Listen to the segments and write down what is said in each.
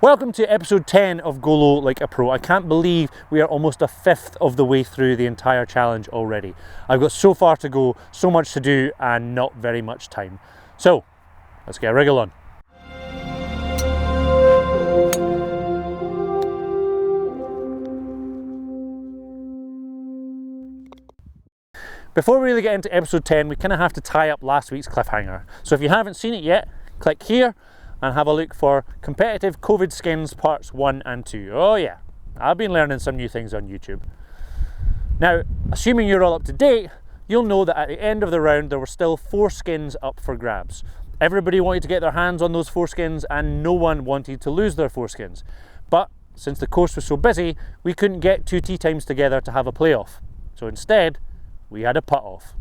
Welcome to episode 10 of Go Low Like a Pro. I can't believe we are almost a fifth of the way through the entire challenge already. I've got so far to go, so much to do, and not very much time. So, let's get a wriggle on. Before we really get into episode 10, we kind of have to tie up last week's cliffhanger. So if you haven't seen it yet, click here and have a look for competitive COVID skins parts 1 and 2. Oh yeah, I've been learning some new things on YouTube. Now, assuming you're all up to date, you'll know that at the end of the round there were still 4 skins up for grabs. Everybody wanted to get their hands on those 4 skins and no one wanted to lose their 4 skins. But since the course was so busy, we couldn't get 2 tee times together to have a playoff. So instead, we had a putt off.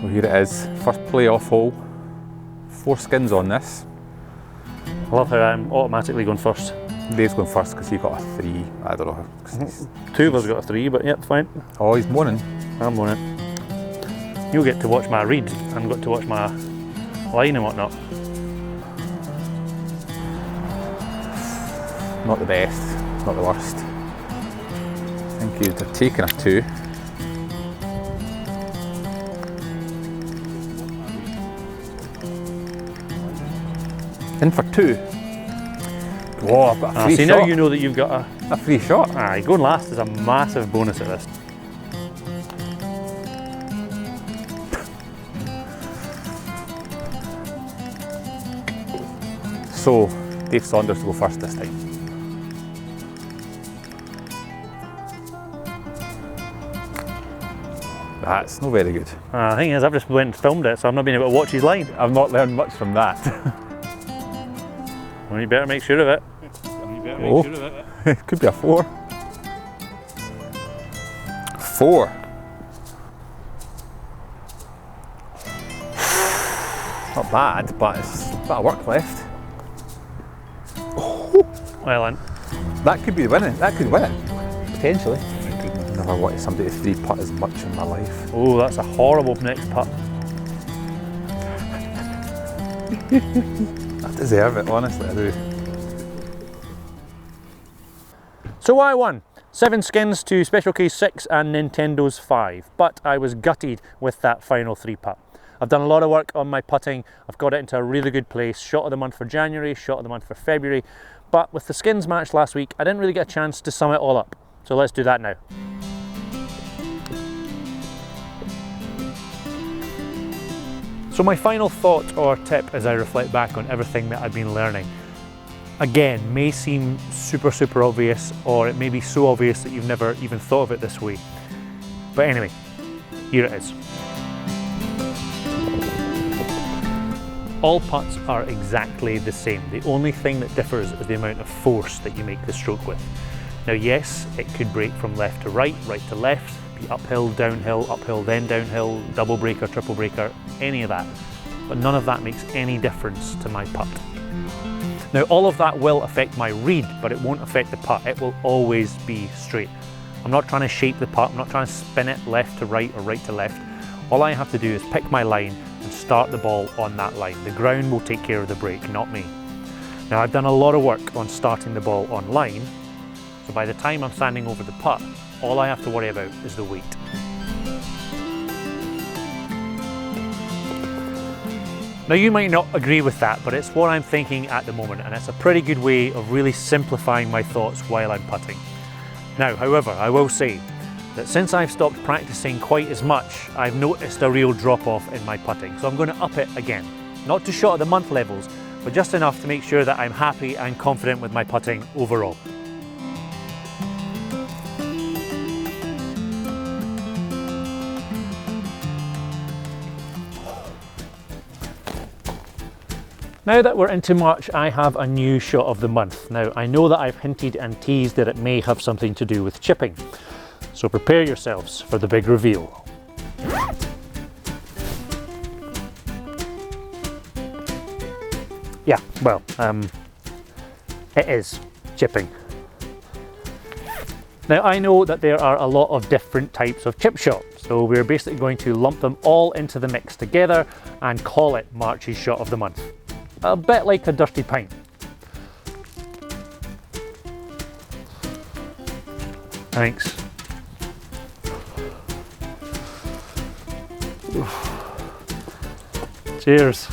So here it is, first playoff hole. 4 skins on this. I love how I'm automatically going first. Dave's going first because he got a 3. I don't know. 2 of us got a 3, but yep, fine. Oh, he's moaning. I'm on it. You'll get to watch my read and got to watch my line and whatnot. Not the best, not the worst. I think you'd have taken a 2. In for 2. Whoa, I've got a free see, shot. now you know that you've got a free shot. Aye, going last is a massive bonus at this. So, Dave Saunders will go first this time. That's not very good. The thing is, I've just went and filmed it, so I've not been able to watch his line. I've not learned much from that. Well, you better make sure of it. It could be a 4. 4. Not bad, but it's a bit of work left. Well then. That could be winning. That could win it. Potentially. I've never wanted somebody to 3 putt as much in my life. Oh, that's a horrible next putt. I deserve it, honestly, I do. So I won 7 skins to Special Case 6 and Nintendo's 5, but I was gutted with that final 3 putt. I've done a lot of work on my putting, I've got it into a really good place, shot of the month for January, shot of the month for February, but with the skins match last week, I didn't really get a chance to sum it all up. So let's do that now. So my final thought or tip as I reflect back on everything that I've been learning, again, may seem super obvious, or it may be so obvious that you've never even thought of it this way. But anyway, here it is. All putts are exactly the same. The only thing that differs is the amount of force that you make the stroke with. Now yes, it could break from left to right, right to left, be uphill, uphill, then downhill, double breaker, triple breaker, any of that. But none of that makes any difference to my putt. Now all of that will affect my read, but it won't affect the putt. It will always be straight. I'm not trying to shape the putt, I'm not trying to spin it left to right or right to left. All I have to do is pick my line and start the ball on that line. The ground will take care of the break, not me. Now I've done a lot of work on starting the ball on line, so by the time I'm standing over the putt, all I have to worry about is the weight. Now you might not agree with that, but it's what I'm thinking at the moment, and it's a pretty good way of really simplifying my thoughts while I'm putting. Now, however, I will say that since I've stopped practicing quite as much, I've noticed a real drop-off in my putting, so I'm going to up it again. Not to shot of the month levels, but just enough to make sure that I'm happy and confident with my putting overall. Now that we're into March, I have a new shot of the month. Now, I know that I've hinted and teased that it may have something to do with chipping. So prepare yourselves for the big reveal. Yeah, well, it is chipping. Now I know that there are a lot of different types of chip shots, so we're basically going to lump them all into the mix together and call it March's shot of the month. a bit like a dirty pint. Thanks. Cheers.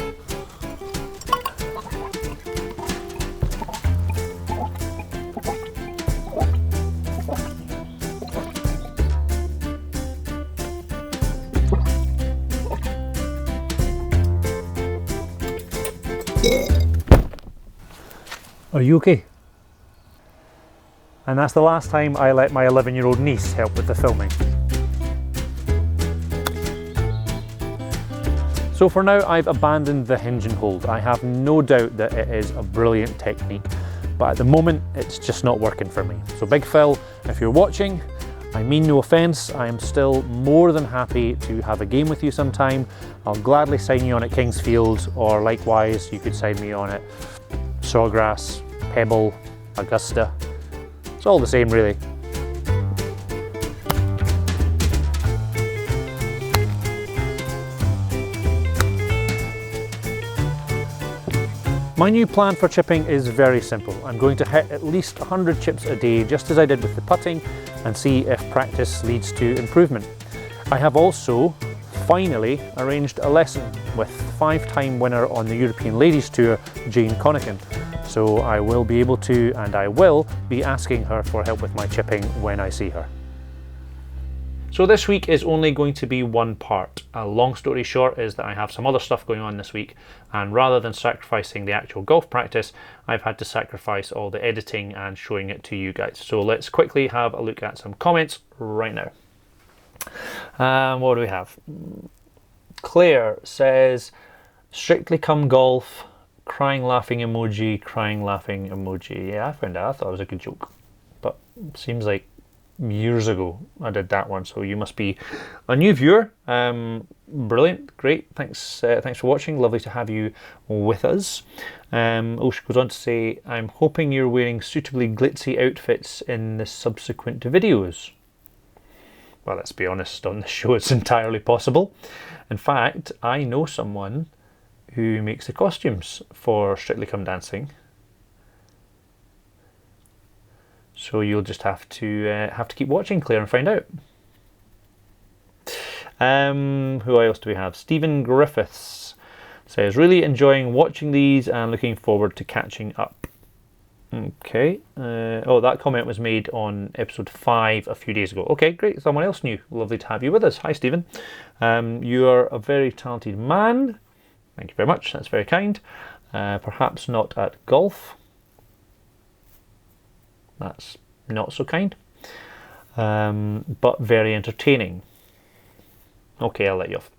Are you okay? And that's the last time I let my 11-year-old niece help with the filming. So for now, I've abandoned the hinge and hold. I have no doubt that it is a brilliant technique, but at the moment, it's just not working for me. So Big Phil, if you're watching, I mean no offence, I am still more than happy to have a game with you sometime. I'll gladly sign you on at Kingsfield, or likewise, you could sign me on at Sawgrass, Pebble, Augusta. It's all the same really. My new plan for chipping is very simple. I'm going to hit at least 100 chips a day, just as I did with the putting, and see if practice leads to improvement. I have also finally arranged a lesson with 5-time winner on the European Ladies Tour, Jane Connican. So I will be able to, and I will be asking her for help with my chipping when I see her. So this week is only going to be one part. A long story short is that I have some other stuff going on this week, and rather than sacrificing the actual golf practice, I've had to sacrifice all the editing and showing it to you guys. So let's quickly have a look at some comments right now. What do we have? Claire says, Strictly Come Golf, crying laughing emoji, crying laughing emoji. Yeah, I found that. I thought it was a good joke, but it seems like years ago I did that one, so you must be a new viewer. Brilliant, great, thanks for watching, lovely to have you with us. She goes on to say, I'm hoping you're wearing suitably glitzy outfits in the subsequent videos. Well, let's be honest, on the show it's entirely possible. In fact, I know someone who makes the costumes for Strictly Come Dancing. So you'll just have to keep watching, Claire, and find out. Who else do we have? Stephen Griffiths says, really enjoying watching these and looking forward to catching up. Okay. That comment was made on episode 5 a few days ago. Okay, great. Someone else new. Lovely to have you with us. Hi, Stephen. You are a very talented man. Thank you very much. That's very kind. Perhaps not at golf. That's not so kind, but very entertaining. Okay, I'll let you off.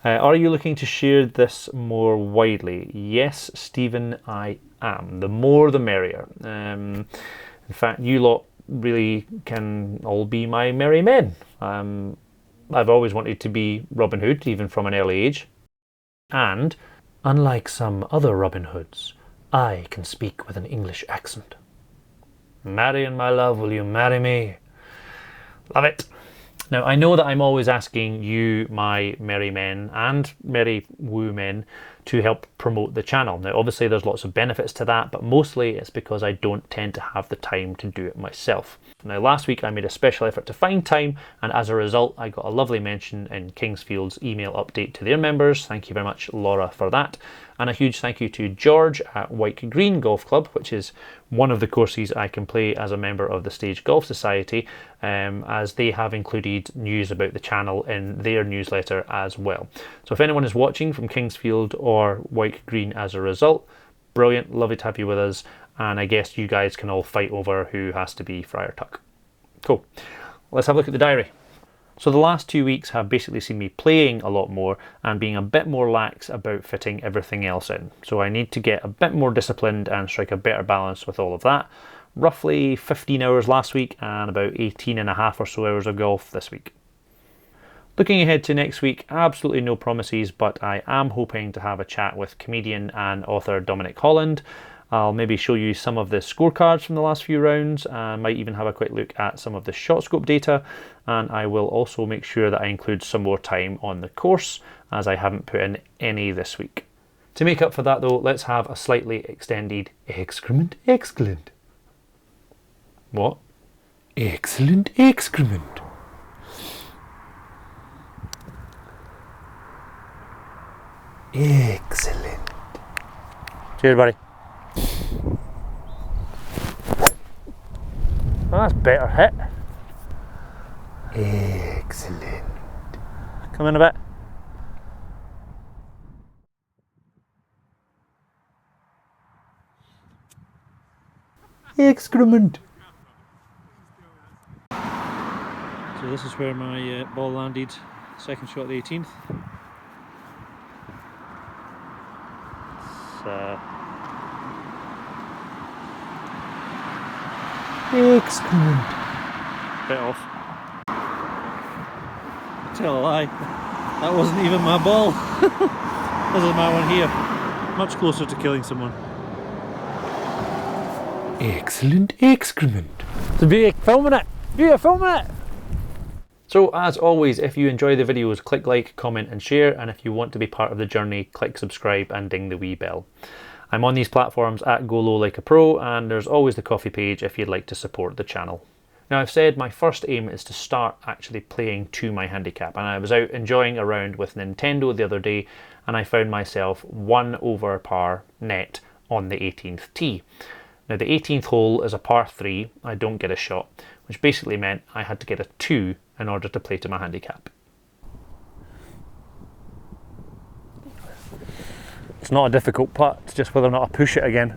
Are you looking to share this more widely? Yes, Stephen, I am. The more the merrier. In fact, you lot really can all be my merry men. I've always wanted to be Robin Hood, even from an early age. And, unlike some other Robin Hoods, I can speak with an English accent. Marion, my love, will you marry me? Love it. Now, I know that I'm always asking you, my merry men and merry women, to help promote the channel. Now, obviously there's lots of benefits to that, but mostly it's because I don't tend to have the time to do it myself. Now, last week I made a special effort to find time, and as a result I got a lovely mention in Kingsfield's email update to their members. Thank you very much, Laura, for that. And a huge thank you to George at White Green Golf Club, which is one of the courses I can play as a member of the Stage Golf Society, as they have included news about the channel in their newsletter as well. So if anyone is watching from Kingsfield or White Green as a result, brilliant, lovely to have you with us, and I guess you guys can all fight over who has to be Friar Tuck. Cool. Let's have a look at the diary. So the last 2 weeks have basically seen me playing a lot more and being a bit more lax about fitting everything else in. So I need to get a bit more disciplined and strike a better balance with all of that. Roughly 15 hours last week and about 18 and a half or so hours of golf this week. Looking ahead to next week, absolutely no promises, but I am hoping to have a chat with comedian and author Dominic Holland. I'll maybe show you some of the scorecards from the last few rounds, and might even have a quick look at some of the shot scope data, and I will also make sure that I include some more time on the course, as I haven't put in any this week. To make up for that though, let's have a slightly extended excrement. Excellent. What? Excellent excrement. Excellent. Cheers, buddy. Well, that's better hit. Excellent. Come in a bit. Excrement. So this is where my ball landed, second shot of the 18th. Excrement. Bit off. Tell a lie, that wasn't even my ball. This is my one here. Much closer to killing someone. Excellent excrement. So be filming it. Be filming it. So as always, if you enjoy the videos, click like, comment and share, and if you want to be part of the journey, click subscribe and ding the wee bell. I'm on these platforms at Go Low Like a Pro, and there's always the coffee page if you'd like to support the channel. Now I've said my first aim is to start actually playing to my handicap, and I was out enjoying a round with Nintendo the other day and I found myself 1 over par net on the 18th tee. Now the 18th hole is a par 3, I don't get a shot, which basically meant I had to get a 2 in order to play to my handicap. It's not a difficult putt, it's just whether or not I push it again.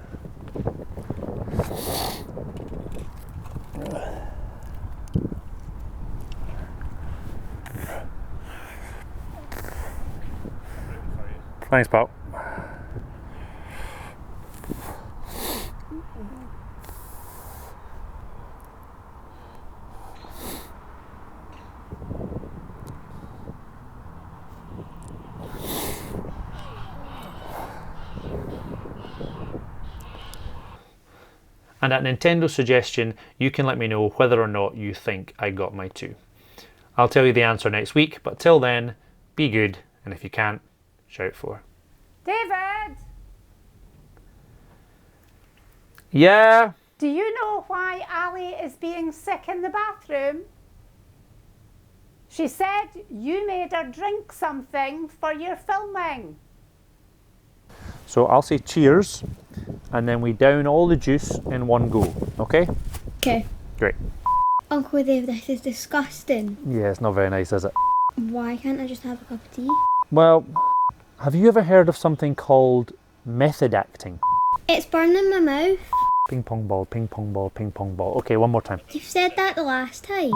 Thanks, pal. And at Nintendo's suggestion, you can let me know whether or not you think I got my 2. I'll tell you the answer next week, but till then, be good, and if you can't, shout for. David! Yeah? Do you know why Ali is being sick in the bathroom? She said you made her drink something for your filming. So I'll say cheers, and then we down all the juice in one go, okay? Okay. Great. Uncle Dave, this is disgusting. Yeah, it's not very nice, is it? Why can't I just have a cup of tea? Well, have you ever heard of something called method acting? It's burning my mouth. Ping pong ball, ping pong ball, ping pong ball. Okay, one more time. You've said that the last time.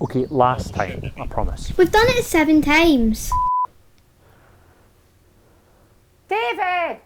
Okay, last time, I promise. We've done it 7 times. David!